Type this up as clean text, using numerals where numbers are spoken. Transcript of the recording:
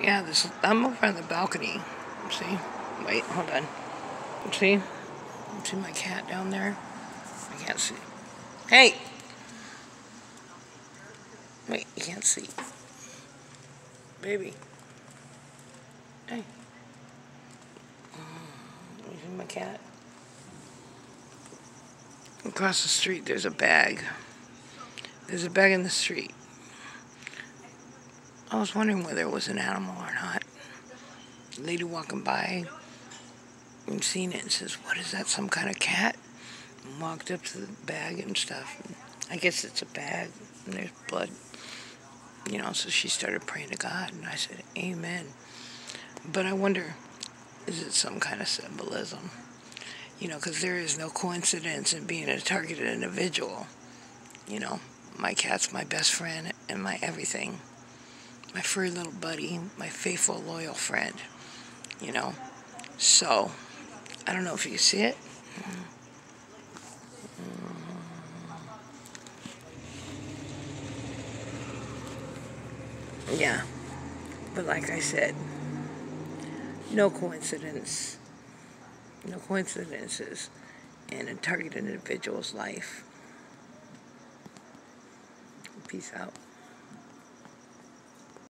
Yeah, I'm over on the balcony. See? Wait, hold on. See? See my cat down there? I can't see. Hey! Wait, you can't see. Baby. Hey. You see my cat? Across the street, there's a bag. There's a bag in the street. I was wondering whether it was an animal or not. A lady walking by and seen it and says, "What is that, some kind of cat?" And walked up to the bag and stuff. And I guess it's a bag and there's blood. So she started praying to God, and I said, "Amen." But I wonder, is it some kind of symbolism? Because there is no coincidence in being a targeted individual. My cat's my best friend and my everything. My furry little buddy, my faithful, loyal friend. So, I don't know if you can see it. Yeah, but like I said, no coincidences in a targeted individual's life. Peace out.